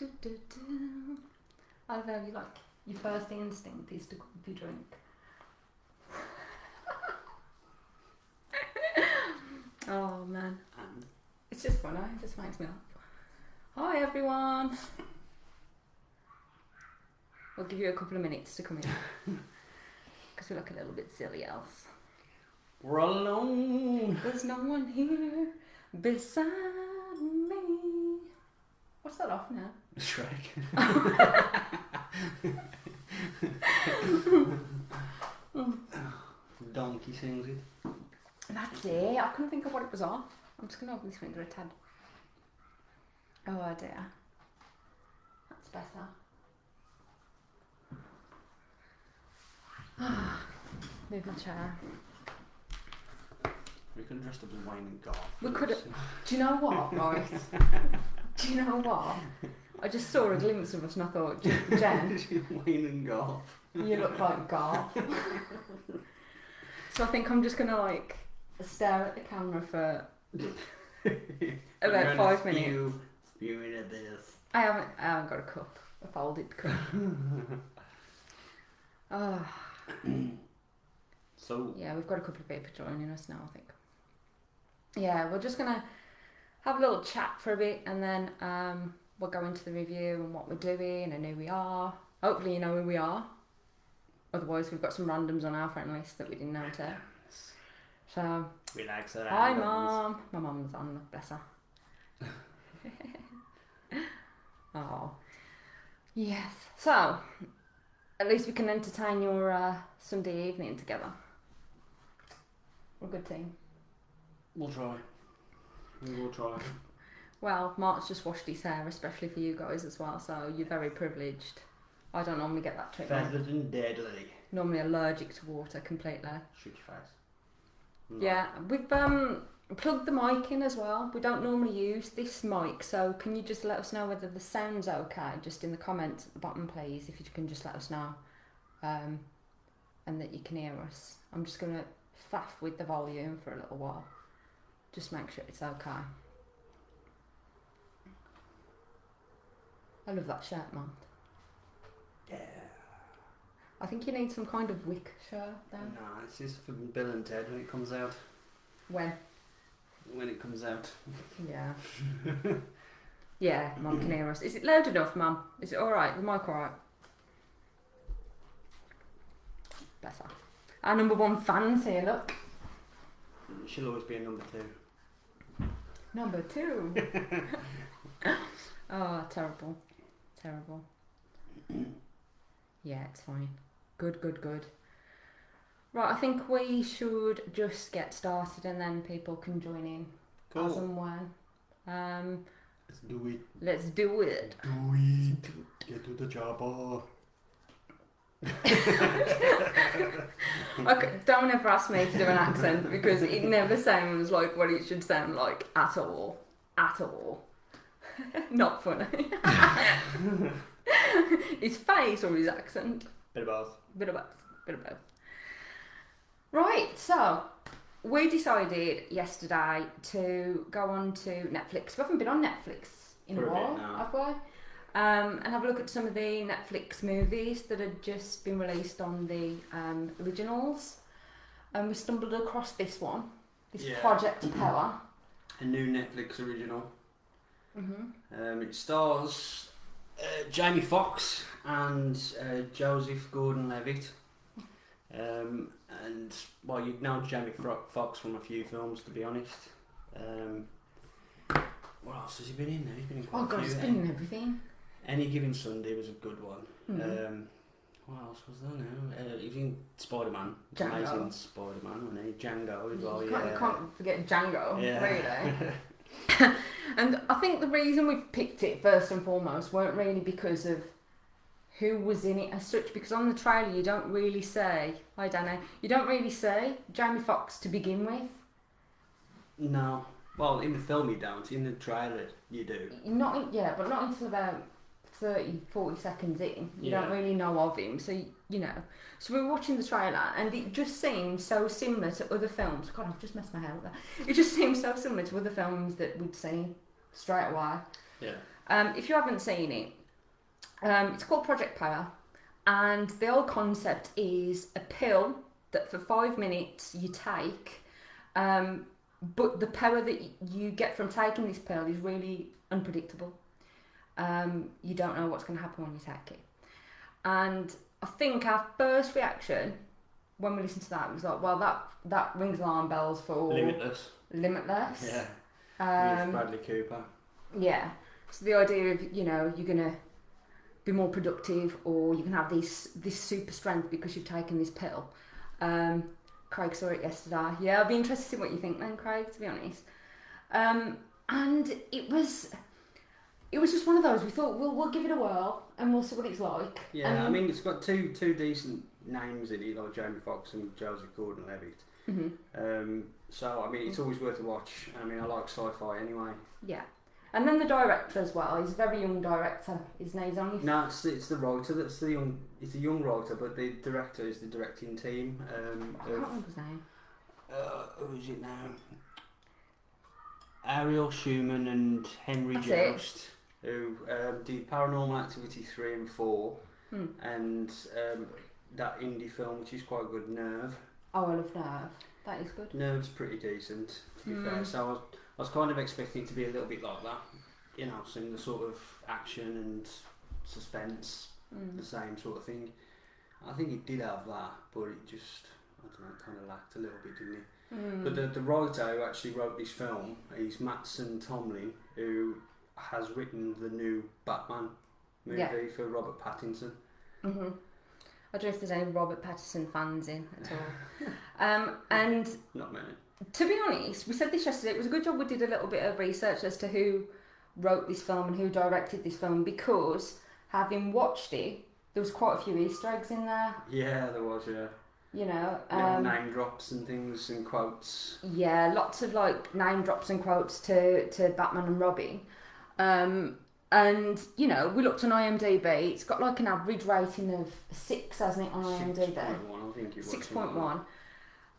I love how you like your first instinct is to cook your drink. Oh man, it's just funny. It just makes me laugh. Hi everyone. We'll give you a couple of minutes to come in because we look a little bit silly else. We're alone. There's no one here beside me. What's that off now? Shrek. Donkey sings it. That's it. I couldn't think of what it was off. I'm just going to open this window a tad. Oh dear. That's better. Move my chair. We could have dressed up as Wayne and Garth. We could have. Do you know what, right? Do you know what? I just saw a glimpse of us and I thought, Jen, Wayne and Garth. You look like Garth. So I think I'm just going to like stare at the camera for about 5 minutes. Spewing at this. I haven't got a cup. A folded cup. Oh. So yeah, we've got a couple of people joining us now, I think. Yeah, we're just gonna have a little chat for a bit and then we'll go into the review and what we're doing and who we are. Hopefully you know who we are. Otherwise we've got some randoms on our friend list that we didn't know to. So relax her. Hi Mum. My mum's on, bless her. Oh. Yes. So at least we can entertain your Sunday evening together. We're a good team. We'll try. We will try. Well, Mark's just washed his hair, especially for you guys as well, so you're very privileged. I don't normally get that treatment. Feathered and deadly. Normally allergic to water completely. Shoot your face. No. Yeah, we've plugged the mic in as well. We don't normally use this mic, so can you just let us know whether the sound's okay? Just in the comments at the bottom, please, if you can just let us know. And that you can hear us. I'm just going to faff with the volume for a little while. Just make sure it's okay. I love that shirt, man. Yeah. I think you need some kind of wick shirt then. No, it's just for Bill and Ted when it comes out. When? When it comes out. Yeah. Yeah, Mum can hear us. Is it loud enough, Mum? Is it alright? The mic alright? Better. Our number one fans here, look. She'll always be a number 2. Number 2. Oh, terrible. Terrible. Yeah, it's fine. Good, good, good. Right, I think we should just get started and then people can join in. Cool. As and when. Let's do it. Let's do it. Do it. Get to the chopper. Okay, don't ever ask me to do an accent because it never sounds like what it should sound like at all. At all. Not funny. His face or his accent? Bit of both. Bit of both. Bit of both. Right, so we decided yesterday to go on to Netflix. We haven't been on Netflix in a while, have we? And have a look at some of the Netflix movies that had just been released on the originals. And we stumbled across this one, this Project Power. A new Netflix original. Mm-hmm. It stars Jamie Foxx and Joseph Gordon-Levitt. And well, you'd know Jamie Foxx from a few films, to be honest. What else has he been in? He's been in quite a few. He's been in everything. Any Given Sunday was a good one. Mm-hmm. What else was there now? He was in Spider-Man. Django. Amazing Spider-Man, wasn't he? Django as well, You can't forget Django, really. And I think the reason we picked it first and foremost weren't really because of who was in it as such, because on the trailer you don't really say, hi Danny, you don't really say Jamie Foxx to begin with. No. Well, in the film you don't. In the trailer you do. But not until about 30-40 seconds in. You don't really know of him, so you know. So we were watching the trailer and it just seemed so similar to other films. God, I've just messed my hair up there. It just seemed so similar to other films that we'd seen straight away. Yeah. If you haven't seen it, it's called Project Power, and the whole concept is a pill that for 5 minutes you take, but the power that you get from taking this pill is really unpredictable. You don't know what's going to happen when you take it. And I think our first reaction when we listened to that was like, well, that rings alarm bells for Limitless. Yeah. With Bradley Cooper. Yeah. So the idea of, you know, you're going to be more productive, or you can have this super strength because you've taken this pill. Craig saw it yesterday. Yeah, I'd be interested to see what you think then, Craig, to be honest. And it was just one of those. We thought, we'll give it a whirl and we'll see what it's like. Yeah, I mean, it's got two decent names in it, like Jamie Foxx and Joseph Gordon-Levitt. Mm-hmm. So I mean, it's always worth a watch. I mean, I like sci-fi anyway. Yeah. And then the director as well. He's a very young director. His name's only... No, it's the writer that's the young... It's a young writer, but the director is the directing team. I can't remember his name. Who is it now? Ariel Schumann and Henry That's Joust, who did Paranormal Activity 3 and 4, and that indie film, which is quite good, Nerve. Oh, I love Nerve. That is good. Nerve's pretty decent, to be fair. So I was kind of expecting it to be a little bit like that, you know, some the sort of action and suspense, the same sort of thing. I think it did have that, but it just, I don't know, kind of lacked a little bit, didn't it? But the writer who actually wrote this film is Mattson Tomlin, who has written the new Batman movie for Robert Pattinson. Mm-hmm. I don't know if there's any Robert Pattinson fans in at all. And not many. To be honest, we said this yesterday, it was a good job we did a little bit of research as to who wrote this film and who directed this film, because having watched it, there was quite a few Easter eggs in there. Yeah, there was, yeah. You know, little name drops and things and quotes. Yeah, lots of like name drops and quotes to Batman and Robin. And you know, we looked on IMDb. It's got like an average rating of 6, hasn't it, on IMDb? 6.1, I think it was. 6.1.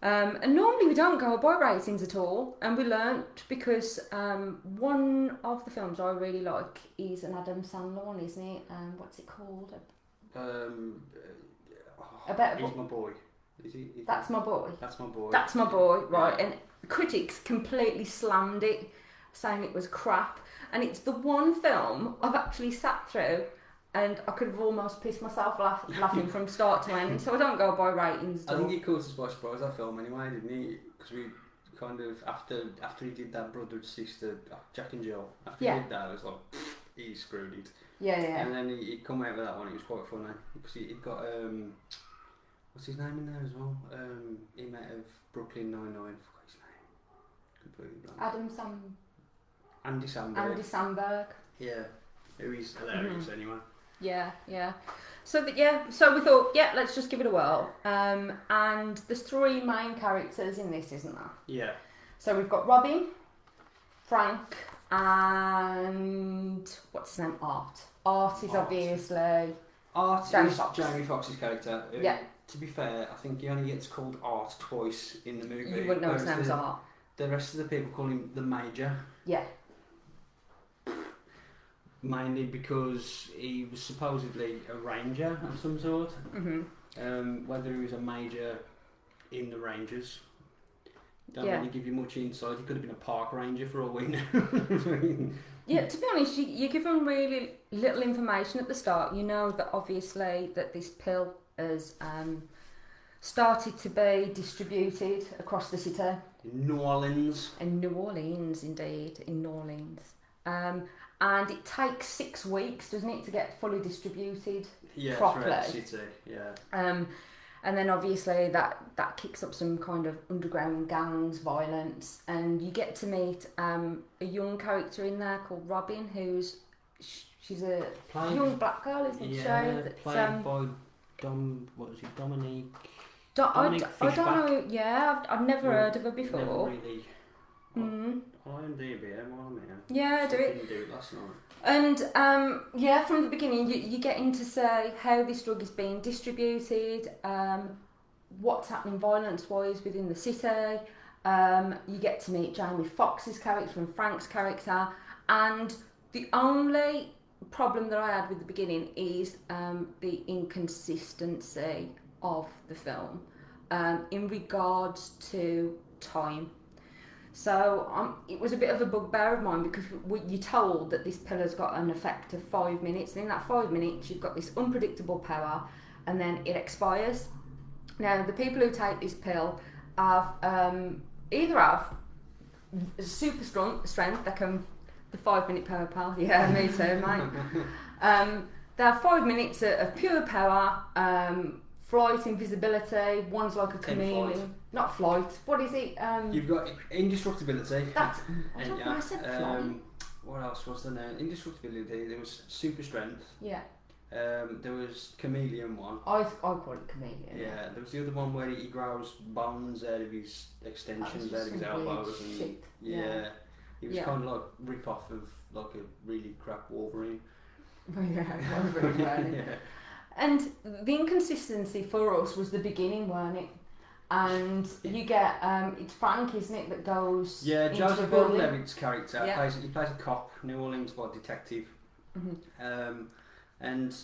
And normally we don't go by ratings at all, and we learnt because one of the films I really like is an Adam Sandler one, isn't it? What's it called? He's My Boy. That's My Boy. That's My Boy. That's My Boy, right. Yeah. And critics completely slammed it, saying it was crap. And it's the one film I've actually sat through and I could have almost pissed myself laughing from start to end. So I don't go by ratings. I think it caught us by surprise, that film, anyway, didn't he? Because we kind of, after he did that brother and sister, Jack and Jill, after he did that, I was like, he screwed it. Yeah. And then he come out with that one, it was quite funny. Because it got, what's his name in there as well? He met of Brooklyn Nine-Nine, I forgot his name. Completely blank. Andy Samberg. Yeah, who is hilarious anyway. Yeah. So we thought, let's just give it a whirl. And there's 3 main characters in this, isn't there? Yeah. So we've got Robin, Frank, and what's his name? Art is obviously Jamie Foxx's character. Yeah. To be fair, I think he only gets called Art twice in the movie. You wouldn't know his name's Art. The rest of the people call him the Major. Yeah. Mainly because he was supposedly a ranger of some sort. Mm-hmm. Whether he was a major in the Rangers, don't really give you much insight. He could have been a park ranger for all we know. Yeah, to be honest, you give them really little information at the start. You know that obviously that this pill has started to be distributed across the city. In New Orleans. In New Orleans, indeed. In New Orleans. And it takes 6 weeks, doesn't it, to get fully distributed properly. Throughout the city, yeah. And then obviously that kicks up some kind of underground gangs, violence, and you get to meet a young character in there called Robin, she's a young black girl, isn't she? Played by Dominique. I don't know. Yeah, I've never heard of her before. Never really. IMDb, Yeah, do it. Didn't do it last night. And from the beginning, you get into say how this drug is being distributed, what's happening violence-wise within the city. You get to meet Jamie Foxx's character and Frank's character, and The only problem that I had with the beginning is the inconsistency of the film in regards to time. So it was a bit of a bugbear of mine because you're told that this pill has got an effect of 5 minutes, and in that 5 minutes you've got this unpredictable power, and then it expires. Now, the people who take this pill have either have super strong strength, they can the 5 minute power pal, yeah, me too, mate. They have 5 minutes of pure power, flight, invisibility. One's like a chameleon. Not flight. What is it? You've got indestructibility. That's. I don't know. I said flight. What else was there now? Indestructibility. There was super strength. Yeah. There was chameleon one. I call it chameleon. Yeah. There was the other one where he grows bones out of his extensions, out of his elbows, and shit. yeah. He was kind of like rip off of like a really crap Wolverine. Yeah, Wolverine. Yeah. And the inconsistency for us was the beginning, weren't it? And you get it's Frank, isn't it, that goes Joseph Gordon-Levitt's character he plays a cop, New Orleans detective. Mm-hmm. And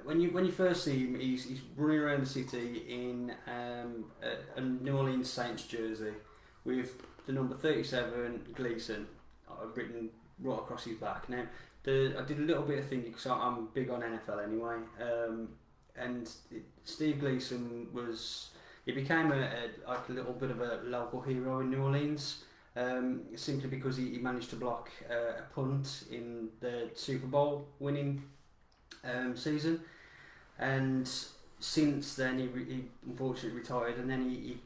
when you first see him, he's running around the city in a New Orleans Saints jersey with the number 37 Gleason written right across his back. Now, I did a little bit of thinking because I'm big on NFL anyway, and Steve Gleason became a little bit of a local hero in New Orleans, simply because he managed to block a punt in the Super Bowl winning season, and since then he unfortunately retired, and then he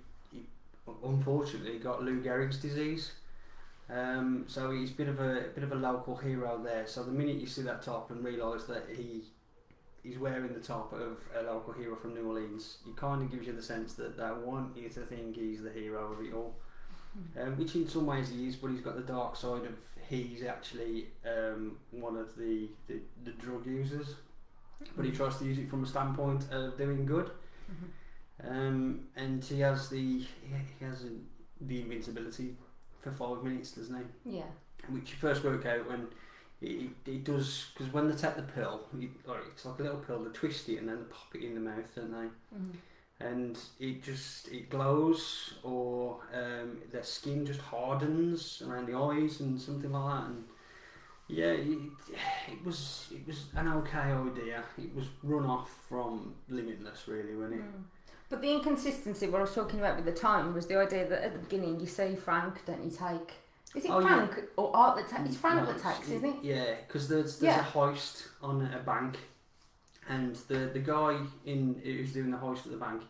unfortunately got Lou Gehrig's disease. So he's a bit of a local hero there. So the minute you see that top and realise that he's wearing the top of a local hero from New Orleans, it kind of gives you the sense that they want you to think he's the hero of it all. Which in some ways he is, but he's got the dark side of he's actually one of the drug users, but he tries to use it from a standpoint of doing good. And he has the invincibility for 5 minutes, doesn't he? Yeah. Which you first work out when he does, because when they take the pill, it's like a little pill, they twist it and then they pop it in the mouth, don't they? Mm-hmm. And it glows, or their skin just hardens around the eyes and something like that. And yeah, it was an okay idea. It was run off from Limitless, really, wasn't it? But the inconsistency, what I was talking about with the time, was the idea that at the beginning you see Frank, don't you take? Is it Frank or Art that takes? It's Frank that takes, isn't it? Yeah, because there's a heist on a bank, and the guy who's doing the heist at the bank,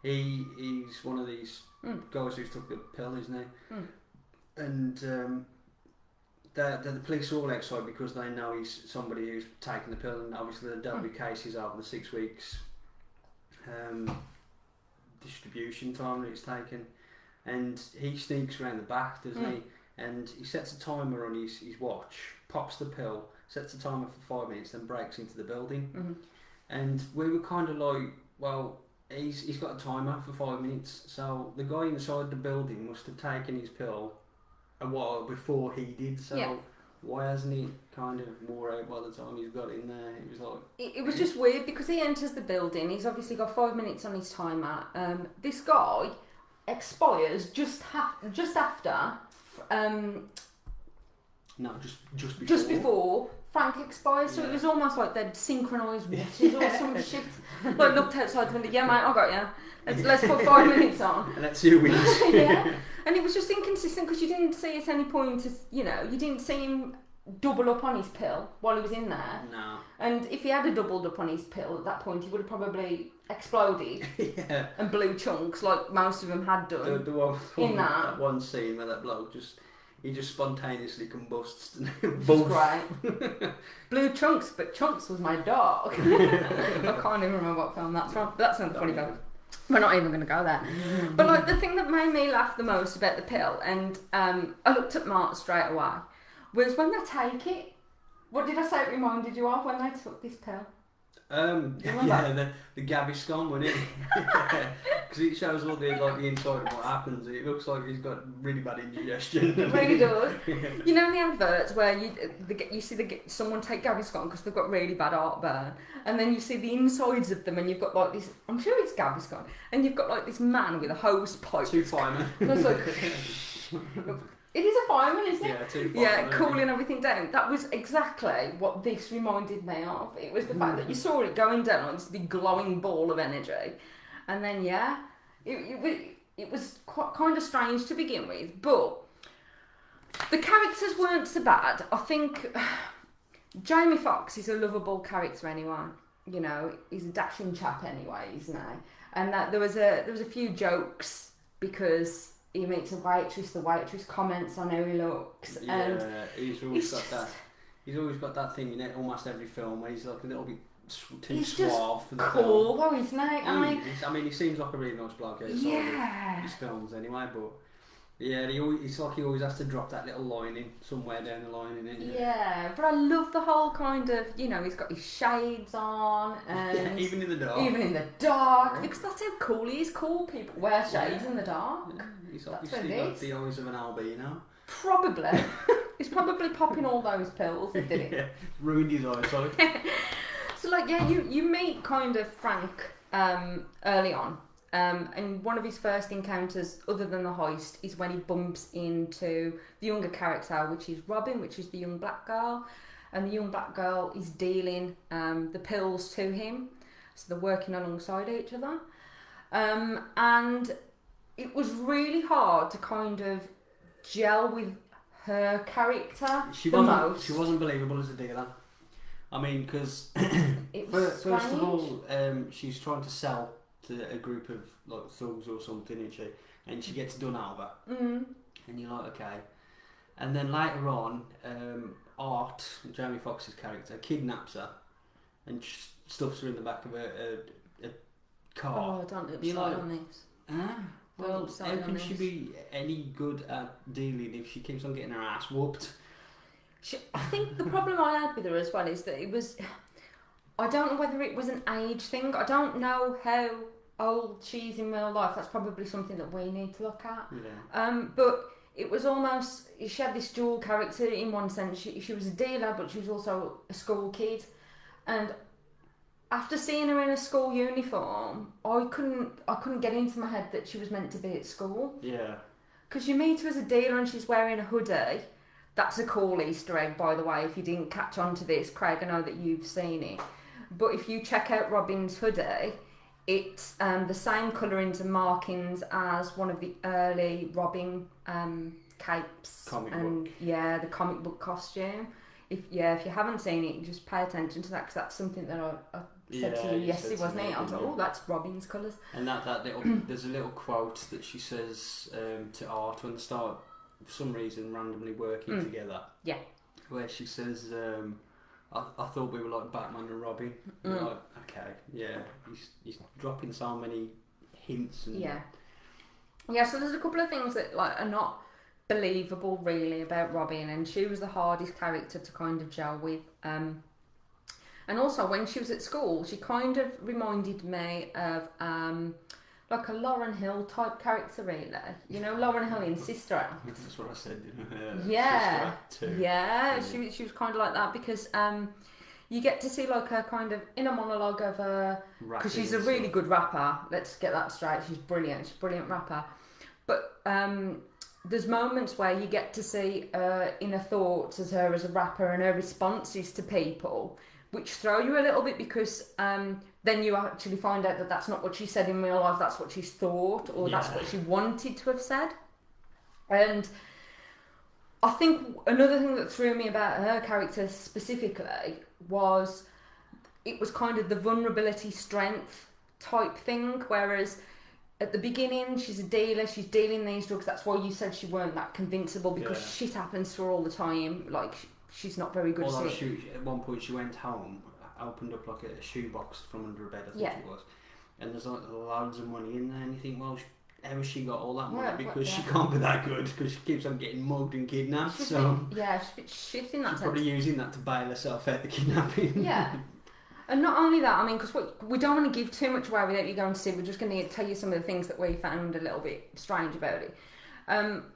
he's one of these guys who's took the pill, isn't he? And the police are all outside because they know he's somebody who's taken the pill, and obviously they've dealt with cases over the 6 weeks distribution time that it's taken, and he sneaks around the back, doesn't he? And he sets a timer on his watch, pops the pill, sets a timer for 5 minutes, then breaks into the building. And we were kind of like, well, he's got a timer for 5 minutes, so the guy inside the building must have taken his pill a while before he did, so why hasn't he kind of wore out by the time he's got in there? It was like... It was just weird because he enters the building, he's obviously got 5 minutes on his timer. This guy expires just after... no, just before. Just before Frank expires, so it was almost like they'd synchronised watches or some shit. Like looked outside the window, yeah mate, I got you. Let's put 5 minutes on. Let's see who wins. Yeah, and it was just inconsistent because you didn't see at any point, you didn't see him double up on his pill while he was in there. No. And if he had doubled up on his pill at that point, he would have probably exploded and blew chunks like most of them had done. The one in that one scene where that bloke he just spontaneously combusts. Both. Great. Blue Chunks, but Chunks was my dog. I can't even remember what film that's from. But that's not the funny film. We're not even going to go there. But like the thing that made me laugh the most about the pill, and I looked at Mark straight away, was when they take it. What did I say it reminded you of when they took this pill? Yeah, the Gaviscon, wasn't it? Because it shows all the inside of what happens. It looks like he's got really bad indigestion. It really does. You know in the adverts where you see someone take Gaviscon because they've got really bad heartburn, and then you see the insides of them, and you've got like this. I'm sure it's Gaviscon, and you've got like this man with a hose pipe. Two firemen. And I was like, it is a fireman, isn't it? Yeah, two firemen. Yeah, cooling everything down. That was exactly what this reminded me of. It was the fact that you saw it going down like this big glowing ball of energy, and then it was quite kind of strange to begin with, but the characters weren't so bad. I think Jamie Foxx is a lovable character anyway. You know, he's a dashing chap anyway, isn't he? And that there was a few jokes because he meets a waitress. The waitress comments on how he looks. Yeah, and he's always got that. He's always got that thing in almost every film where he's like a little bit too suave for the cool, film. though, isn't he? I mean, he seems like a really nice bloke outside of his films anyway, but yeah, it's like he always has to drop that little line in somewhere down the line, isn't it? Yeah, but I love the whole kind of, you know, he's got his shades on, and even in the dark. Even in the dark, because that's how cool he is. Cool people wear shades in the dark. Yeah, he's obviously got the eyes of an albino. Probably. He's probably popping all those pills that did it. Yeah, ruined his eyesight. So, like, yeah, you meet kind of Frank early on. And one of his first encounters, other than the heist, is when he bumps into the younger character, which is Robin, which is the young black girl. And the young black girl is dealing the pills to him. So they're working alongside each other. And it was really hard to kind of gel with her character. She wasn't believable as a dealer. I mean, because first of all, she's trying to sell to a group of like thugs or something, isn't she? And she gets done over, and you're like, okay. And then later on, Art, Jamie Foxx's character, kidnaps her and stuffs her in the back of a car. Oh, don't get started on this. Well, how can she be any good at dealing if she keeps on getting her ass whooped? I think the problem I had with her as well is that it was... I don't know whether it was an age thing. I don't know how old she is in real life. That's probably something that we need to look at. Yeah. But it was almost... She had this dual character in one sense. She was a dealer, but she was also a school kid. And after seeing her in a school uniform, I couldn't get into my head that she was meant to be at school. Yeah. Because you meet her as a dealer and she's wearing a hoodie. That's a cool Easter egg, by the way. If you didn't catch on to this, Craig, I know that you've seen it. But if you check out Robin's hoodie, it's the same colouring and markings as one of the early Robin capes. Comic book. Yeah, the comic book costume. If you haven't seen it, just pay attention to that, because that's something that I said to you yesterday, wasn't it? I was like, oh, that's Robin's colours. And that little, there's a little quote that she says to Art when they start, for some reason, randomly working together. Yeah. Where she says, I thought we were like Batman and Robin. Like, okay, yeah. He's dropping so many hints. And yeah, so there's a couple of things that like are not believable really about Robin, and she was the hardest character to kind of gel with. And also when she was at school, she kind of reminded me of like a Lauryn Hill type character, really. You know, Lauryn Hill in Sister Act. That's what I said. Yeah, Sister Act 2. yeah. She was kind of like that because you get to see like her kind of inner monologue of her, because she's a really good rapper. Let's get that straight. She's brilliant. She's a brilliant rapper. But there's moments where you get to see her inner thoughts as her as a rapper and her responses to people, which throw you a little bit because then you actually find out that that's not what she said in real life, that's what she's thought, or that's what she wanted to have said. And I think another thing that threw me about her character specifically was it was kind of the vulnerability strength type thing, whereas at the beginning she's a dealer, she's dealing these drugs, that's why you said she weren't that convincible, because shit happens to her all the time, like she's not very good at it. At one point she went home, opened up like a shoebox from under her bed, I think it was, and there's like loads of money in there, and you think, well, how has she got all that money? Because she can't be that good, because she keeps on getting mugged and kidnapped. She's a bit shit in that sense. She's probably using that to bail herself out the kidnapping. Yeah. And not only that, I mean, because we don't want to give too much away without you going to see. We're just going to tell you some of the things that we found a little bit strange about it.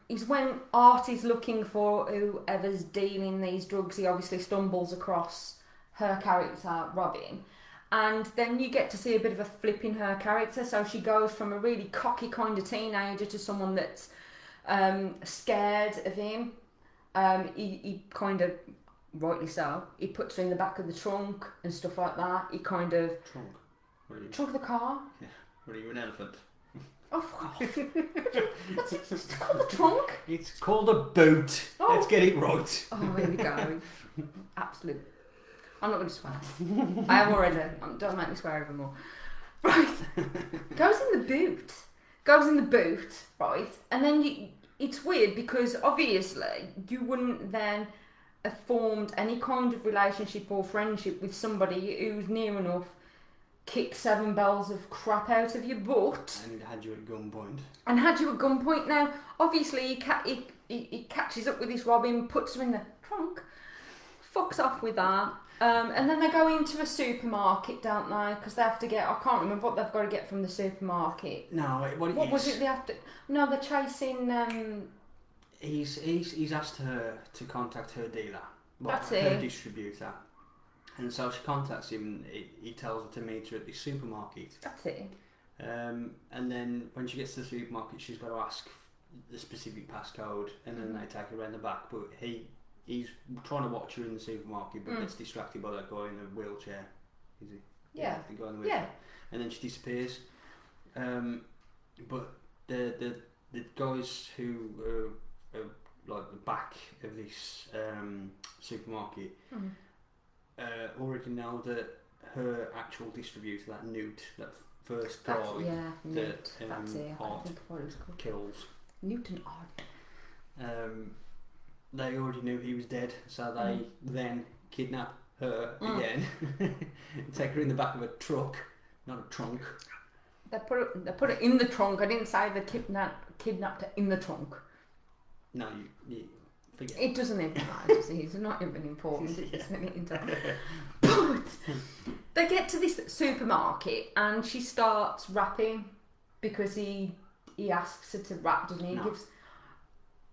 Is when Art is looking for whoever's dealing these drugs, he obviously stumbles across her character, Robin, and then you get to see a bit of a flip in her character. So she goes from a really cocky kind of teenager to someone that's scared of him. He kind of, rightly so, he puts her in the back of the trunk and stuff like that. He kind of... Trunk? What are you? Trunk of the car? Yeah. What are you, an elephant? Oh, fuck off. It's called the trunk. It's called a boot. Oh. Let's get it right. Oh, here we go. Absolute. I'm not going to swear. I have already. Don't make me swear even more. Right. Goes in the boot, right? And then it's weird because obviously you wouldn't then have formed any kind of relationship or friendship with somebody who's near enough kick 7 bells of crap out of you, but... And had you at gunpoint. Now, obviously, he catches up with this Robin, puts her in the trunk, fucks off with her, and then they go into a supermarket, don't they? Because they have to get... I can't remember what they've got to get from the supermarket. No, what was it they have to... No, they're chasing... He's asked her to contact her dealer. That's her it. distributor. And so she contacts him and he tells her to meet her at the supermarket. That's it. And then when she gets to the supermarket, she's got to ask the specific passcode, and then they take her around the back. But he's trying to watch her in the supermarket, but gets distracted by that guy in the wheelchair. Is he? Yeah. The guy in the wheelchair. Yeah. And then she disappears. But the guys who are like the back of this supermarket already know that her actual distributor, that Newt, that first guy, Newt. That's it. Art I think what it was called. kills. Newton Art. They already knew he was dead, so they then kidnap her again, take her in the back of a truck, not a trunk. They put it in the trunk. I didn't say they kidnapped her in the trunk. No, you forget. It doesn't even matter, does it? It's not even important. But they get to this supermarket and she starts rapping because he asks her to rap, doesn't he? No.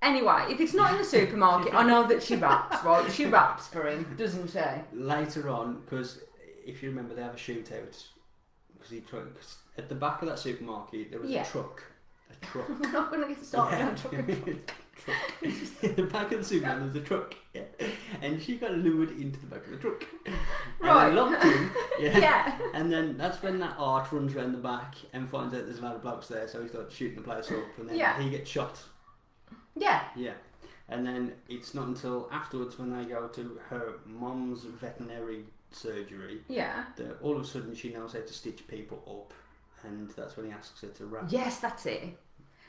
Anyway, if it's not in the supermarket, I know that she raps, right? She raps for him, doesn't she? Later on, because if you remember, they have a shootout. Because at the back of that supermarket, there was a truck. A truck. We're not going to get started on truck. In the back of the supermarket, there was a truck. Yeah. And she got lured into the back of the truck. Right. And locked in. Yeah. Yeah. And then that's when that Art runs around the back and finds out there's a lot of blokes there, so he starts shooting the place up, and then he gets shot. Yeah. Yeah. And then it's not until afterwards when they go to her mum's veterinary surgery that all of a sudden she knows how to stitch people up, and that's when he asks her to rap. Yes, that's it.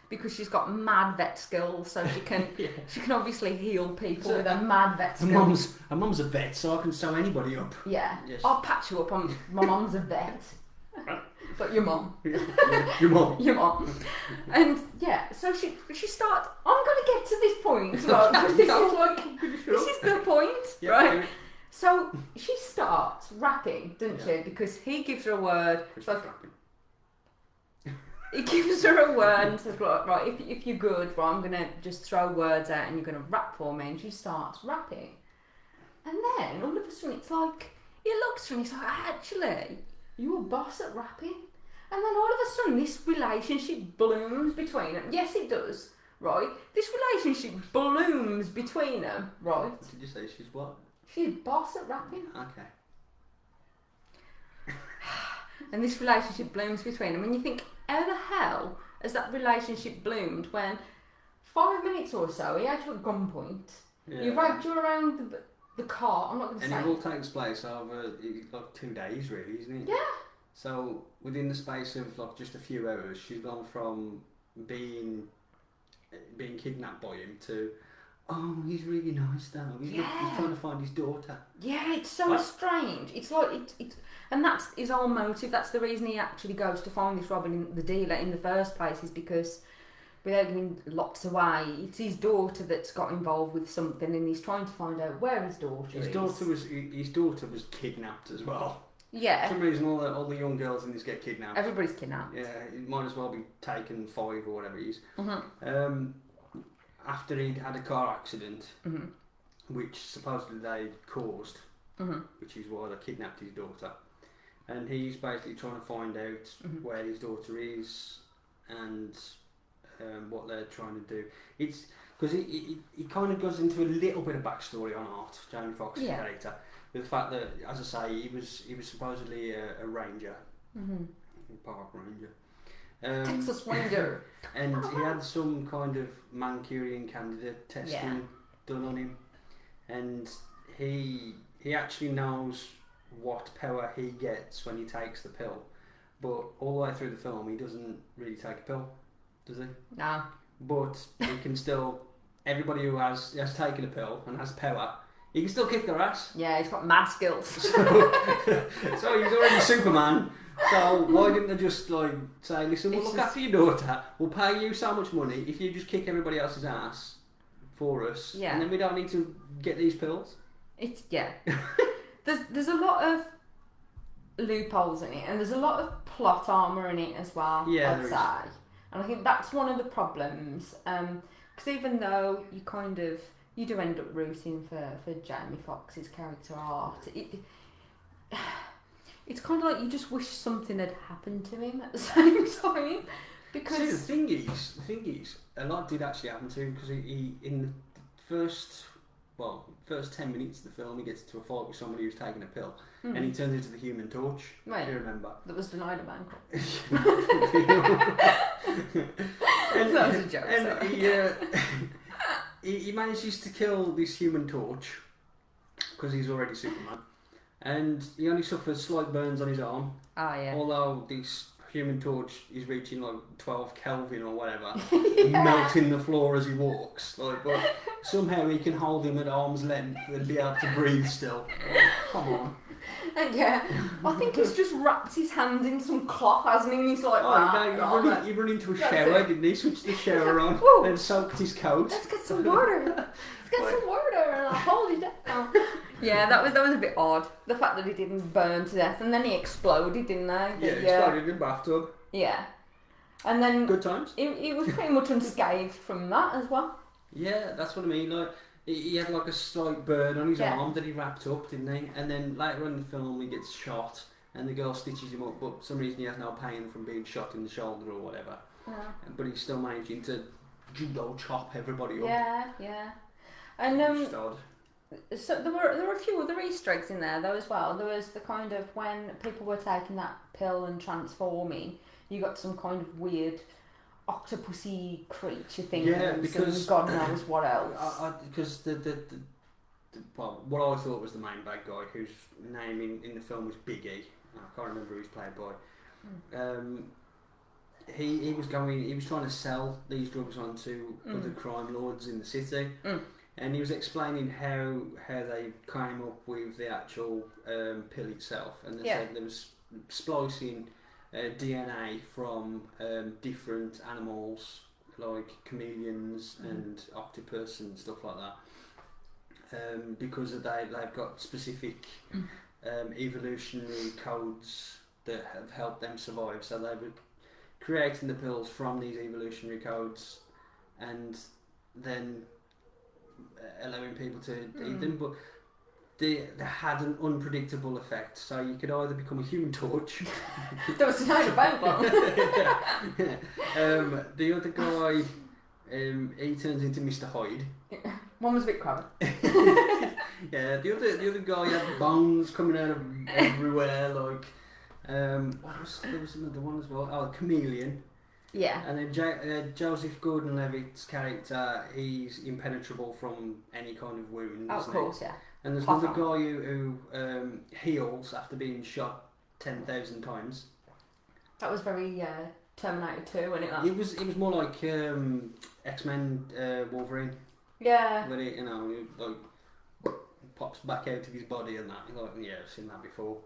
Because she's got mad vet skills, so she can she can obviously heal people with her mad vet skills. Her mum's a vet, so I can sew anybody up. Yeah. Yes. I'll patch you up. My mum's a vet. But your mum. Your mum. Your mum. And so she starts, I'm going to get to this point, right? This is the point, right? So she starts rapping, doesn't she? Because he gives her a word. He gives her a word and says, right, if you're good, right, I'm going to just throw words out and you're going to rap for me. And she starts rapping. And then, all of a sudden, it's like, he looks at me, he's like, actually, you're a boss at rapping. And then all of a sudden, this relationship blooms between them. Yes, it does, right? This relationship blooms between them, right? Did you say she's what? She's a boss at rapping. Okay. And this relationship blooms between them. And you think, how the hell has that relationship bloomed when 5 minutes or so he had you at gunpoint, he raped you around the car, I'm not going to say... And it all takes place over like 2 days really, isn't it? Yeah. So within the space of like just a few hours, she's gone from being kidnapped by him to, oh, he's really nice though. He's trying to find his daughter. Yeah, it's so strange. It's like it's and that's his whole motive. That's the reason he actually goes to find this Robin, the dealer, in the first place, is because, without giving lots away, it's his daughter that's got involved with something, and he's trying to find out where his daughter is. His daughter was kidnapped as well. Yeah. For some reason, all the young girls in this get kidnapped. Everybody's kidnapped. Yeah, it might as well be taken 5 or whatever it is. Mm-hmm. After he'd had a car accident, Mm-hmm. which supposedly they'd caused, Mm-hmm. which is why they kidnapped his daughter. And he's basically trying to find out where his daughter is and what they're trying to do. It's because he kind of goes into a little bit of backstory on Art, Jamie Foxx's character, with the fact that, as I say, he was supposedly a ranger, a park ranger, Texas Ranger, and he had some kind of Mancunian candidate testing done on him, and he actually knows what power he gets when he takes the pill, but all the way through the film he doesn't really take a pill, does he? No. But he can still, everybody who has taken a pill and has power, he can still kick their ass. Yeah, he's got mad skills. So he's already Superman. So why didn't they just say, listen, we'll look after your daughter, we'll pay you so much money if you just kick everybody else's ass for us, and then we don't need to get these pills. There's a lot of loopholes in it, and there's a lot of plot armour in it as well, I'd say. And I think that's one of the problems, because even though you do end up rooting for Jamie Foxx's character Art, it's kind of like you just wish something had happened to him at the same time. Because see, the thing is, a lot did actually happen to him, because he in the first 10 minutes of the film, he gets into a fight with somebody who's taking a pill, and he turns into the Human Torch. Right. Do you remember? That was denied a man. That was a joke. And he manages to kill this Human Torch because he's already Superman, and he only suffers slight burns on his arm. Ah, yeah. Although this Human Torch is reaching 12 Kelvin or whatever, melting the floor as he walks. But somehow he can hold him at arm's length and be able to breathe still. Come on. And I think he's just wrapped his hand in some cloth, hasn't he? And he's like, he run into a shower, didn't he? Switched the shower on, then soaked his coat. Let's get some water. And I'll hold it down. Yeah, that was a bit odd. The fact that he didn't burn to death, and then he exploded, didn't he? Yeah, he exploded in the bathtub. Yeah. And then good times. He was pretty much unscathed from that as well. Yeah, that's what I mean. He had a slight burn on his arm that he wrapped up, didn't he? And then later on in the film, he gets shot, and the girl stitches him up, but for some reason he has no pain from being shot in the shoulder or whatever. Yeah. But he's still managing to judo chop everybody up. Yeah. And so there were a few other Easter eggs in there though as well. There was the kind of when people were taking that pill and transforming, you got some kind of weird octopusy creature thing. Yeah, because God knows what else. Because what I thought was the main bad guy, whose name in the film was Biggie. I can't remember who he's played by. He was trying to sell these drugs onto other crime lords in the city. And he was explaining how they came up with the actual pill itself, and they said there was splicing DNA from different animals like chameleons and octopus and stuff like that, because they've got specific evolutionary codes that have helped them survive. So they were creating the pills from these evolutionary codes, and then allowing people to eat them, but they had an unpredictable effect. So you could either become a Human Torch. That was not available. The other guy, he turns into Mr. Hyde. One was a bit crabby. Yeah, the other guy had bones coming out of everywhere. There was another one as well. Oh, Chameleon. Yeah. And then Joseph Gordon-Levitt's character, he's impenetrable from any kind of wound. Oh, of course, yeah. And there's another guy who heals after being shot 10,000 times. That was very Terminator 2, wasn't it? It was more like X-Men Wolverine. Yeah. Where he pops back out of his body and that. I've seen that before.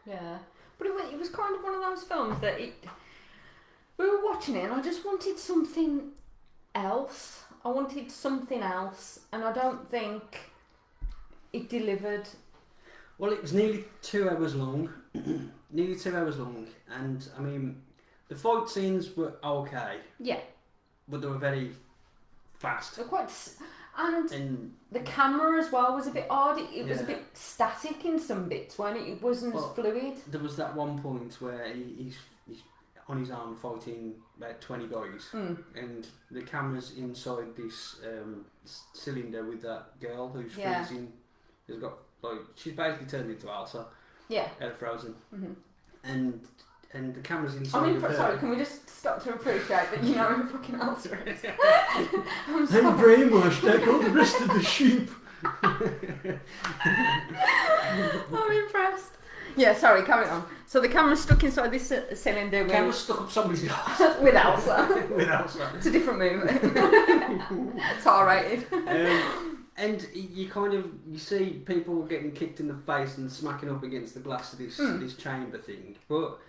Yeah. But it was kind of one of those films that we were watching it and I just wanted something else. And I don't think it delivered. Well, it was nearly 2 hours long. Nearly 2 hours long. And, I mean, the fight scenes were okay. Yeah. But they were very fast. They're quite... And the camera as well was a bit odd. It was a bit static in some bits, when it wasn't as fluid. There was that one point where he's on his own fighting about 20 guys, and the camera's inside this cylinder with that girl who's freezing. Has got she's basically turned into Elsa. Yeah. Out of Frozen. Mm-hmm. And the camera's inside of her. Sorry, can we just stop to appreciate that you know who fucking Elsa is? I'm brainwashed like all the rest of the sheep. I'm impressed. Yeah, sorry, carry on. So the camera's stuck inside this cylinder. The camera's stuck up somebody's ass. With Elsa. With Elsa. It's a different movie. It's R-rated. And you see people getting kicked in the face and smacking up against the glass of this chamber thing, but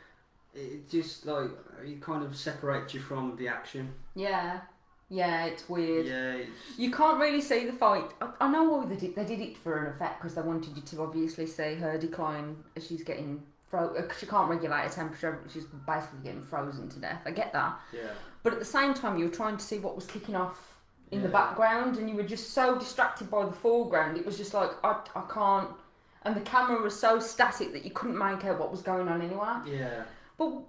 it just it kind of separates you from the action. Yeah, it's weird. Yeah, you can't really see the fight. I know why they did it for an effect, because they wanted you to obviously see her decline as she's getting she can't regulate her temperature. She's basically getting frozen to death. I get that. Yeah. But at the same time, you were trying to see what was kicking off in the background, and you were just so distracted by the foreground. It was just like I can't, and the camera was so static that you couldn't make out what was going on anywhere. Yeah. But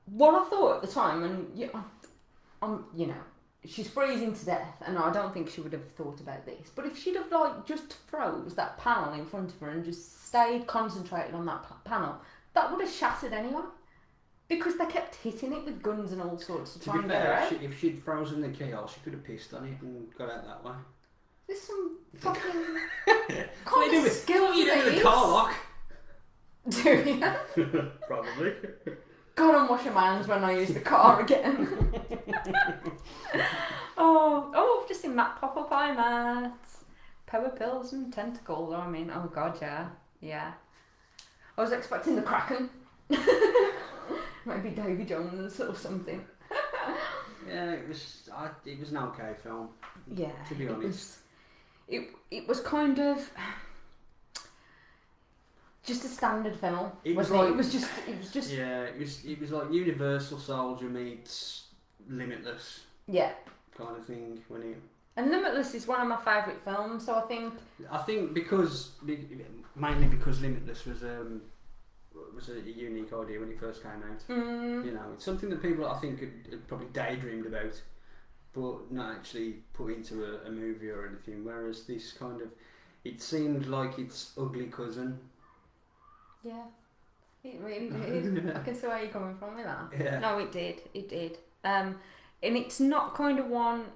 what I thought at the time, and she's freezing to death, and I don't think she would have thought about this. But if she'd have just froze that panel in front of her and just stayed concentrated on that panel, that would have shattered anyway. Because they kept hitting it with guns and all sorts to try and get her out. If she'd frozen the keyhole, she could have pissed on it and got out that way. There's some fucking kind of skill you do with a car lock. Do you? Probably. God, I'm washing my hands when I use the car again. I've just seen Matt pop up eye mats, power pills and tentacles. Oh god, yeah. I was expecting the Kraken. Maybe Davy Jones or something. Yeah, it was an okay film. Yeah, to be honest, it was kind of just a standard film. It was just. Yeah, it was like Universal Soldier meets Limitless. Yeah. Kind of thing And Limitless is one of my favourite films, so I think mainly because Limitless was a unique idea when it first came out. It's something that people I think had probably daydreamed about, but not actually put into a movie or anything. Whereas this it seemed like its ugly cousin. Yeah, it really did. I can see where you're coming from with that. Yeah. No, it did. And it's not kind of one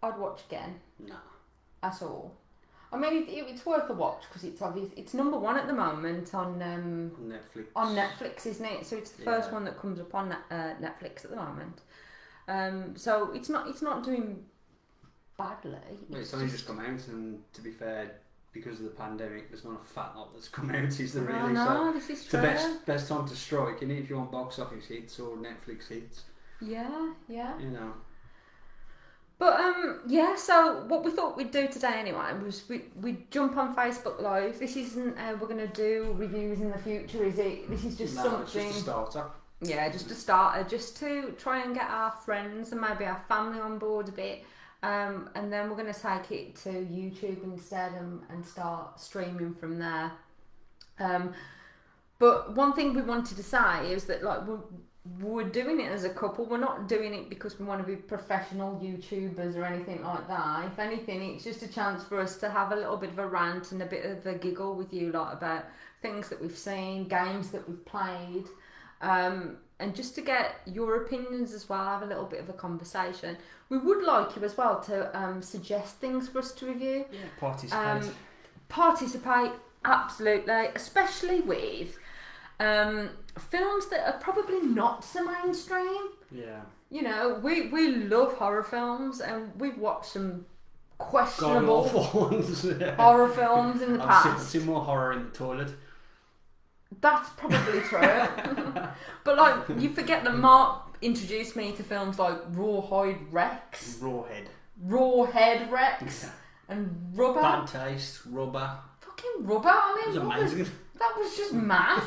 I'd watch again. No. At all. I mean, it's worth a watch because it's obvious. It's number one at the moment on Netflix. On Netflix, isn't it? So it's the first one that comes up on Netflix at the moment. So it's not doing badly. Well, it's only just come out, and to be fair, because of the pandemic, there's not a fat lot that's come out. Is there really? No, this is true. It's the best time to strike, isn't it? If you want box office hits or Netflix hits. Yeah. But so what we thought we'd do today anyway was we'd jump on Facebook Live. This isn't how we're going to do reviews in the future, is it? This is just something... it's just a starter. Yeah, just a starter, just to try and get our friends and maybe our family on board a bit. And then we're going to take it to YouTube instead and start streaming from there. But one thing we wanted to say is that we're doing it as a couple. We're not doing it because we want to be professional YouTubers or anything like that. If anything, it's just a chance for us to have a little bit of a rant and a bit of a giggle with you about things that we've seen, games that we've played, and just to get your opinions as well, have a little bit of a conversation. We would like you as well to suggest things for us to review. Yeah, participate, absolutely, especially with films that are probably not so mainstream. Yeah. We love horror films, and we've watched some questionable horror films in the past. I've seen more horror in the toilet. That's probably true. But you forget that Mark introduced me to films like Rawhead Rex, and Rubber. Bad Taste, Rubber. fucking rubber. I mean, It was amazing. That was just mad.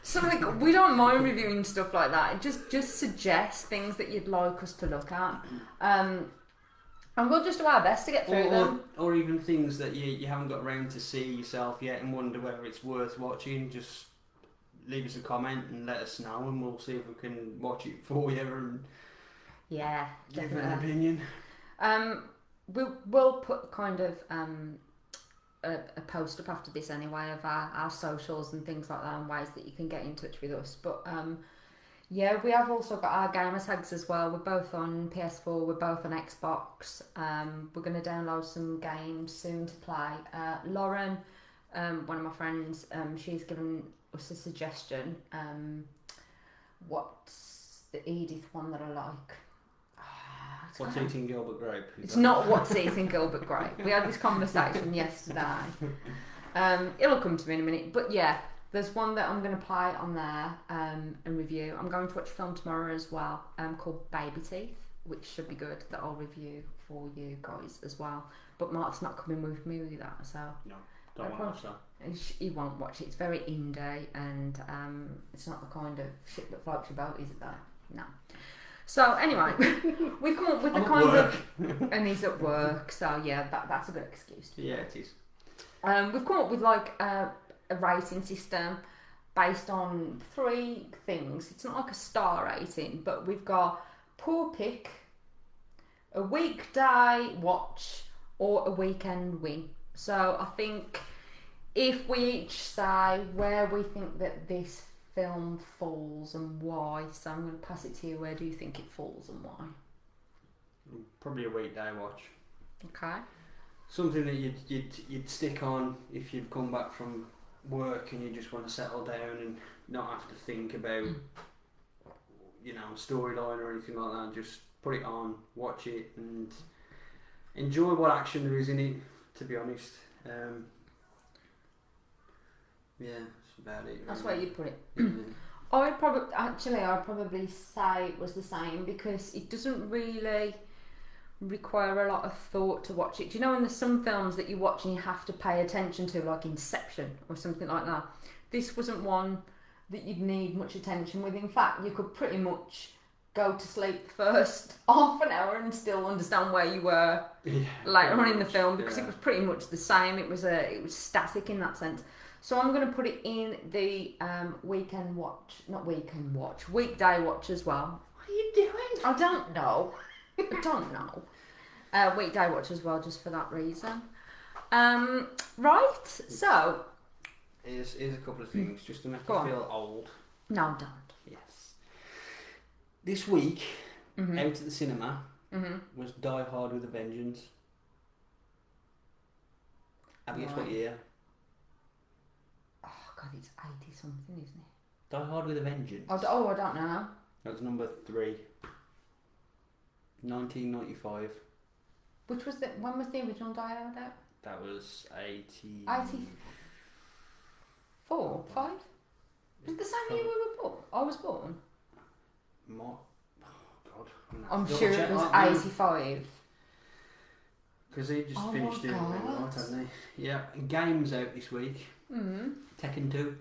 So like, we don't mind reviewing stuff like that. It just suggests things that you'd like us to look at. And we'll just do our best to get through them. Or even things that you haven't got around to see yourself yet and wonder whether it's worth watching. Just leave us a comment and let us know, and we'll see if we can watch it for you and give an opinion. We'll put kind of a post up after this anyway of our socials and things like that, and ways that you can get in touch with us. But we have also got our gamer tags as well. We're both on PS4, we're both on Xbox. We're going to download some games soon to play. Lauren, one of my friends, she's given us a suggestion. What's the Edith one that I like? What's Eating Gilbert Grape? It's not What's Eating Gilbert Grape. We had this conversation yesterday. It'll come to me in a minute. But yeah, there's one that I'm going to play on there and review. I'm going to watch a film tomorrow as well called Baby Teeth, which should be good, that I'll review for you guys as well. But Mark's not coming with me with that, so... No, don't want to watch that. He won't watch it. It's very indie, and it's not the kind of shit that floats your boat, is it though? No. So anyway, we come up with the kind of... And he's at work, so yeah, that's a good excuse. Yeah, it is. We've come up with like a rating system based on 3 things. It's not like a star rating, but we've got poor pick, a weekday watch, or a weekend win. So I think if we each say where we think that this film falls and why, so I'm going to pass it to you. Where do you think it falls and why? Probably a weekday watch. Okay. Something that you'd stick on if you've come back from work and you just want to settle down and not have to think about storyline or anything like that. Just put it on, watch it, and enjoy what action there is in it. To be honest, that's about it. Really. That's where you put it. I'd probably say it was the same, because it doesn't really require a lot of thought to watch it. Do you know, when there's some films that you watch and you have to pay attention to, like Inception or something like that? This wasn't one that you'd need much attention with. In fact, you could pretty much go to sleep the first half an hour and still understand where you were later on in the film, because it was pretty much the same. It was static in that sense. So I'm going to put it in the weekday watch as well. What are you doing? I don't know. Weekday watch as well, just for that reason. Right, so... Here's a couple of things, just to make you feel old. No, don't. Yes. This week, out at the cinema, was Die Hard with a Vengeance. Have you guessed what year? Oh, God, it's 80-something, isn't it? Die Hard with a Vengeance. I don't know. That was number 3. 1995. When was the original Die Hard out? That was 80... 84? 5? Was it the same year we were born? I was born. Oh, God. I'm sure it was 85. Because he just finished doing it right, hasn't he? Yeah, and games out this week. Tekken 2.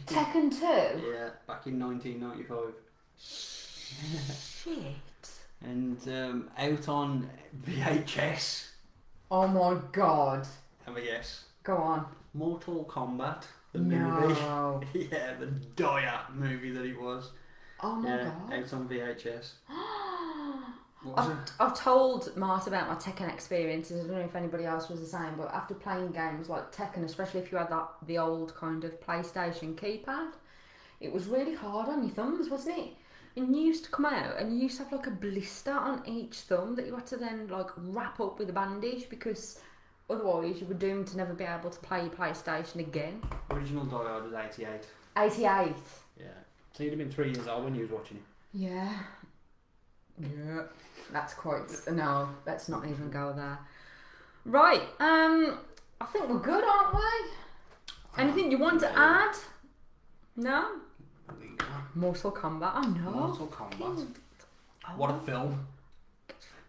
Tekken 2? Yeah, back in 1995. Shit. And out on VHS. Oh my God. Have a guess. Go on. Mortal Kombat, the movie. Yeah, the dire movie that it was. Oh my God. Out on VHS. I've told Mart about my Tekken experiences. I don't know if anybody else was the same, but after playing games like Tekken, especially if you had the old kind of PlayStation keypad, it was really hard on your thumbs, wasn't it? And you used to come out and you used to have like a blister on each thumb that you had to then like wrap up with a bandage, because otherwise you were doomed to never be able to play your PlayStation again. Original Die Hard was 88. 88? Yeah. So you'd have been 3 years old when you was watching it. Yeah. Yeah. That's quite... No, let's not even go there. Right. I think we're good, aren't we? Anything you want to add? No? Mortal Kombat. Oh no. Mortal Kombat. What a film.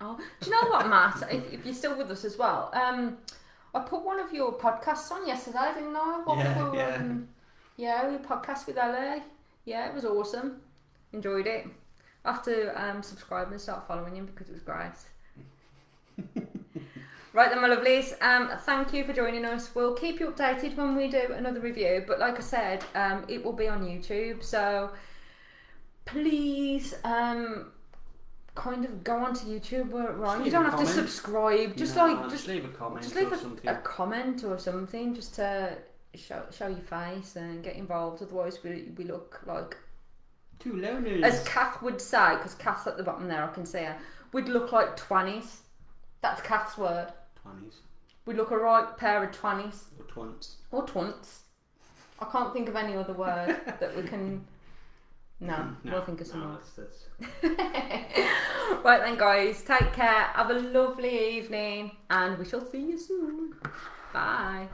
Oh, do you know what, Matt? If you're still with us as well, I I put one of your podcasts on yesterday, didn't I? Yeah, we podcast with Ellie. Yeah, it was awesome. Enjoyed it. I have to subscribe and start following him because it was great. Right then, my lovelies, thank you for joining us. We'll keep you updated when we do another review, but like I said, it will be on YouTube, so please kind of go onto YouTube. You don't have to subscribe, just leave a comment, just leave a comment or something, just to show your face and get involved. Otherwise we look like two loners, as Kath would say, because Kath's at the bottom there, I can see her. We'd look like 20s. That's Kath's word. 20s. We look a right pair of 20s. Or twunts. Or twunts. I can't think of any other word that we can... No, we'll think of some else. Right then, guys, take care. Have a lovely evening, and we shall see you soon. Bye.